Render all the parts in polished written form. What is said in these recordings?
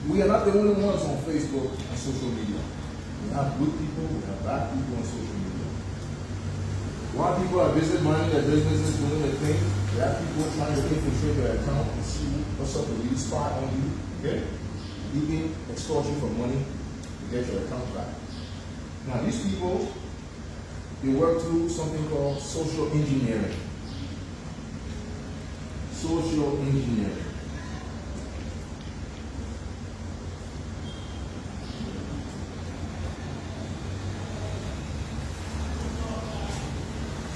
We are not the only ones on Facebook and social media. We have good people, we have bad people on social media. While people are busy minding their businesses, doing their thing, we have people trying to infiltrate your account and see what's up with you, spy on you, okay? Even extort you for money to get your account back. Now, these people, they work through something called social engineering. Social engineering.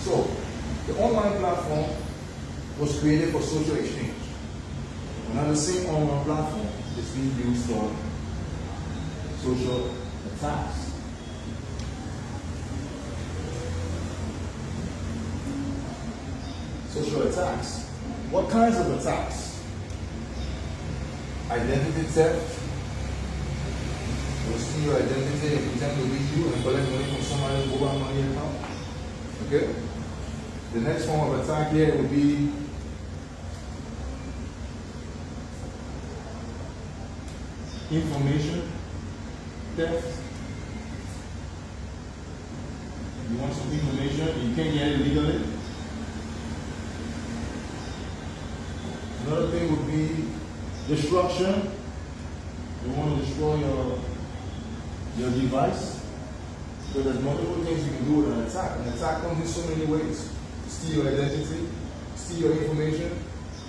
So, the online platform was created for social exchange. And now the same online platform is being used for social attacks. Social attacks. What kinds of attacks? Identity theft. They'll steal your identity and pretend to be you and collect money from somebody's mobile money account. Okay? The next form of attack here would be information theft. You want some information, you can't get it legally. Another thing would be destruction. You want to destroy your device. So there's multiple things you can do with an attack. An attack comes in so many ways. Steal your identity, steal your information,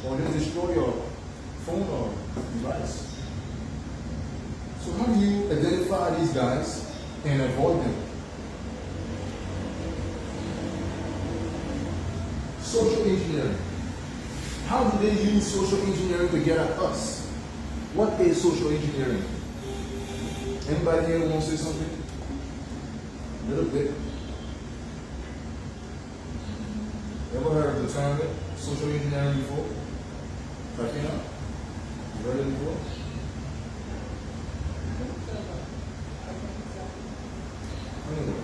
or just destroy your phone or device. So how do you identify these guys and avoid them? Social engineering. How do they use social engineering to get at us? What is social engineering? Anybody here want to say something? A little bit. Ever heard of the term social engineering before? Fatina? You heard it before? Anyway,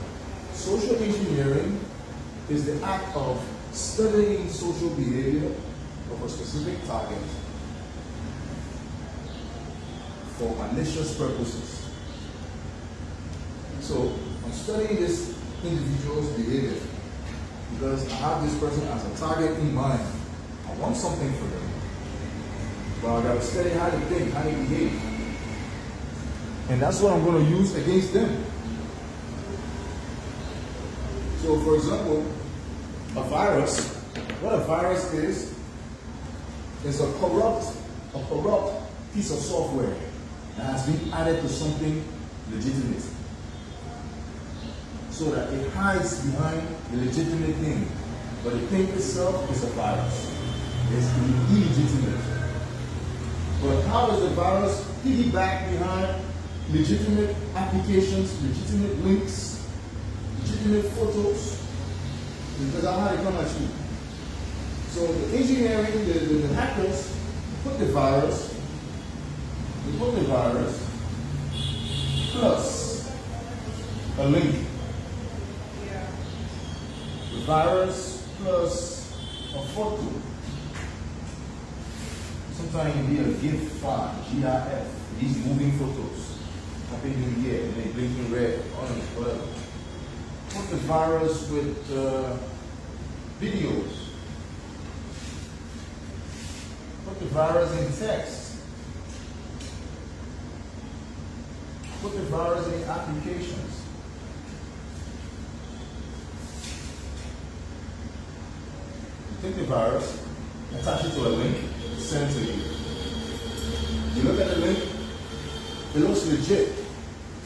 social engineering is the act of studying social behavior of a specific target for malicious purposes. So, I'm studying this individual's behavior because I have this person as a target in mind. I want something for them. But I gotta study how they think, how they behave. And that's what I'm gonna use against them. So, for example, a virus, what a virus is a corrupt piece of software that has been added to something legitimate. So that it hides behind the legitimate thing. But the thing itself is a virus. It's illegitimate. But how does the virus piggyback behind legitimate applications, legitimate links, legitimate photos? Because that's how they come at you. So the engineering, the hackers put the virus plus a link. The virus plus a photo. Sometimes it can be a GIF file, GIF, these moving photos. Happy New Year, and they blinking red, orange, whatever. Put the virus with videos. Put the virus in text. Put the virus in applications. Take the virus, attach it to a link, send it to you. You look at the link, it looks legit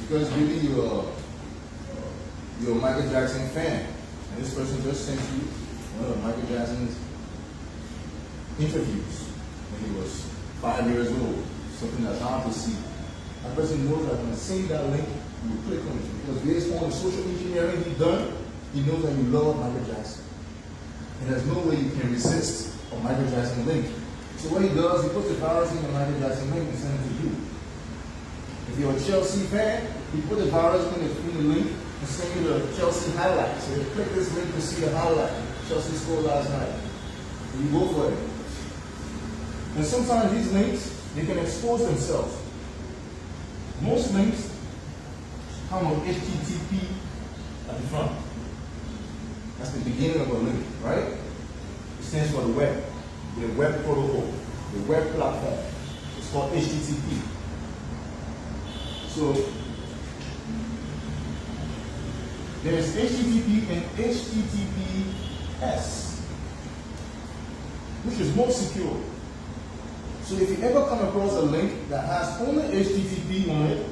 because maybe you're a Michael Jackson fan, and this person just sent you one of Michael Jackson's interviews when he was 5 years old, something that's hard to see. That person knows that when I send that link, you will click on it because based on the social engineering he's done, he knows that you love Michael Jackson. And there's no way you can resist a Michael Jackson link. So what he does, he puts the virus in the Michael Jackson link and sends it to you. If you're a Chelsea fan, he put the virus in the link and send you the Chelsea highlights. So you click this link to see the highlight. Chelsea scored last night. And you go for it. And sometimes these links, they can expose themselves. Most links come with HTTP at the front. That's the beginning of a link, right? It stands for the web protocol, the web platform. It's called HTTP. So there's HTTP and HTTPS, which is more secure. So if you ever come across a link that has only HTTP on it,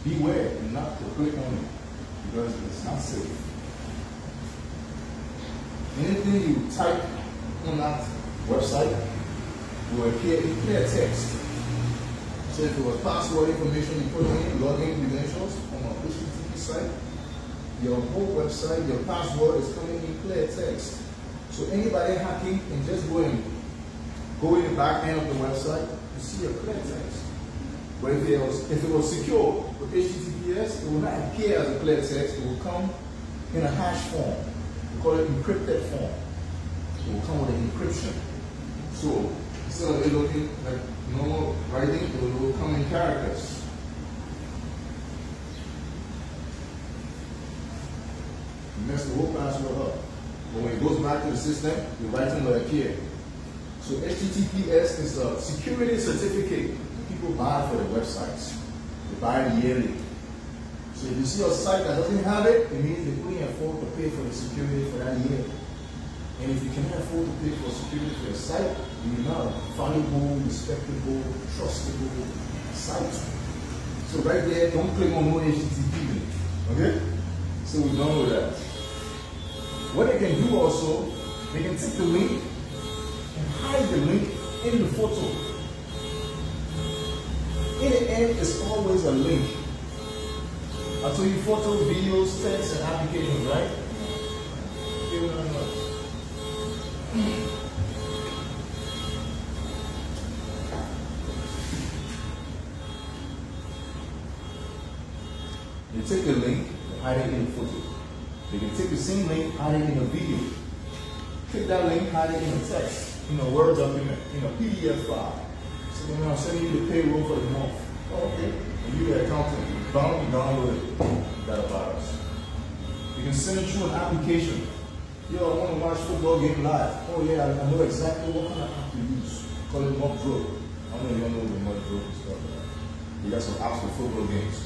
beware not to click on it because it's not safe. Anything you type on that website will appear in clear text. So if it was password information you put in, login credentials from a HTTP site, your whole website, your password is coming in clear text. So anybody hacking can just go in the back end of the website, you see a clear text. But if it was secure with HTTPS, it will not appear as a clear text, it will come in a hash form. We call it encrypted form. It will come with an encryption. So instead of it looking like normal writing, it will come in characters. You mess the whole password up. But when it goes back to the system, the writing will appear. So HTTPS is a security certificate people buy for their websites. They buy it yearly. So if you see a site that doesn't have it, it means they couldn't afford to pay for the security for that year. And if you cannot afford to pay for security for your site, you're not a valuable, respectable, trustable site. So right there, don't click on no HTTP link. Okay? So we're done with that. What they can do also, they can take the link and hide the link in the photo. In the end, it's always a link. I told you photo, videos, text, and applications, right? Okay, very much. They take a link and hide it in a photo. They can take the same link, hide it in a video. Take that link, hide it in a text, in a Word document, in a PDF file. So when I'm sending you the payroll for the month, okay, and you the accountant, you download it, got a virus. You can send it through an application. Yo, I want to watch football game live. Oh yeah, I know exactly what kind of app to use. Call it Mobdro. I don't know if you know the Mobdro and stuff like that. You got some apps for football games.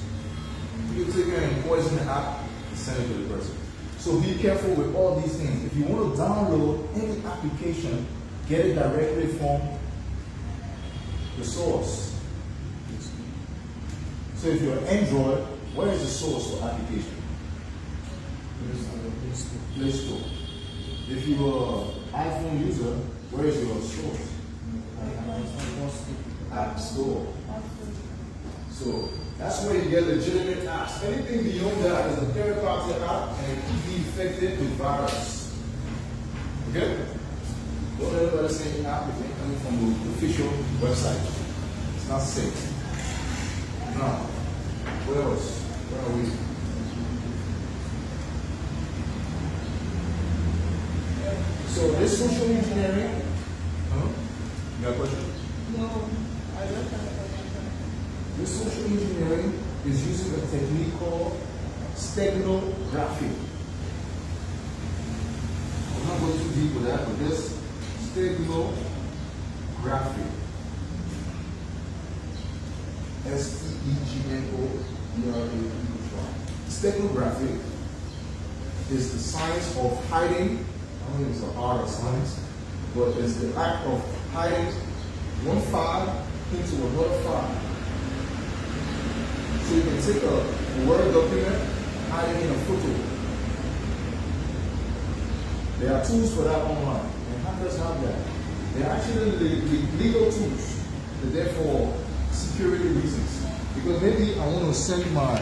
You can take it and poison the app and send it to the person. So be careful with all these things. If you want to download any application, get it directly from the source. So if you're Android, where is the source for application? Play Store. If you're an iPhone user, where is your source? App Store. So that's where you get legitimate apps. Anything beyond that is a third-party app and it could be infected with virus. Okay? Don't let anybody say any app if it's coming from the official website. It's not safe. Now, what else? Where are we? So this social engineering. You got a question? No, I don't have a question. This social engineering is using a technique called steganography. I'm not going too deep with that, but this steganography. S-T-E-G-N-O-G-R-A-P-H-Y. Steganography is the science of hiding. I don't think it's an art or science, but it's the act of hiding one file into another file. So you can take a Word document, hide it in a photo. There are tools for that online, and hackers have that. They're actually legal tools. They're there for security reasons. Because maybe I want to send my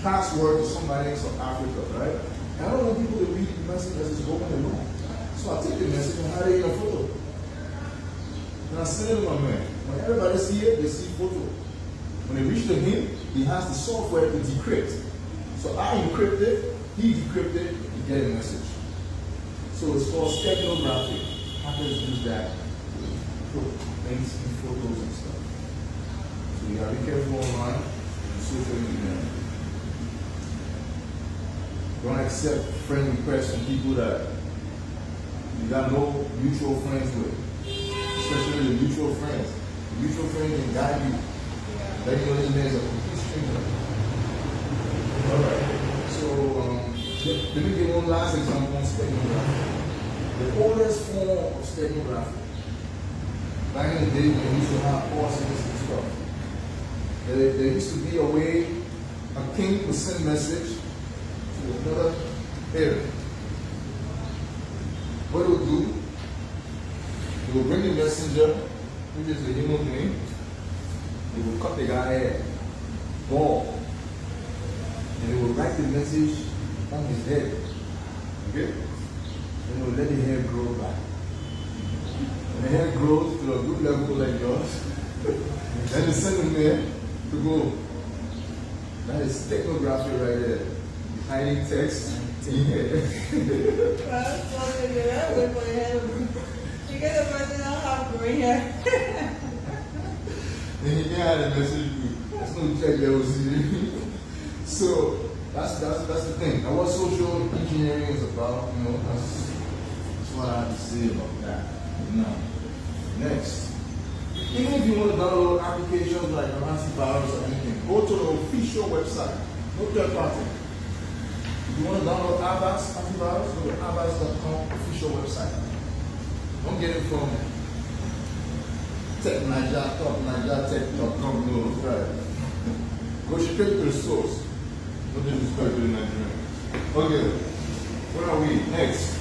password to somebody in South Africa, right? And I don't want people to read the message as it's going along. So I take the message and hide it in a photo. And I send it to my man. When everybody see it, they see photo. When they reach to him, he has the software to decrypt. So I encrypt it, he decrypted it, you get a message. So it's called steganography. Hackers use that to put things in photos and stuff. So you You gotta be careful online and social media. Don't accept friend requests from people that you got no mutual friends with, especially the mutual friends. The mutual friend can guide you. Yeah. Let you know this man is a complete stranger. Alright, so let me give one last example on steganography. The oldest form of steganography, back in the day when we used to have courses and stuff, there used to be a way a king would send message to another area. What it would do, it would bring the messenger, which is the human being, it would cut the guy's head, bald, and it would write the message on his head. Okay? And it would let the hair grow back. When the hair grows to a good level like yours, then it's send him there to go. That is steganography right there. Hiding text in here. Well, so they do that way for the head of you get the person don't have green hair. And he can't have the message. That's no check that was here. So that's the thing. Now what social engineering is about, you know, that's what I have to say about that. Now, next. Even if you want to download applications like antivirus or anything, go to the official website. No third party. If you want to download Avast antivirus, go to avast.com official website. Don't get it from tech.com, no, right. Go straight to the source. No disrespect to the Nigerian. Okay, where are we? Next.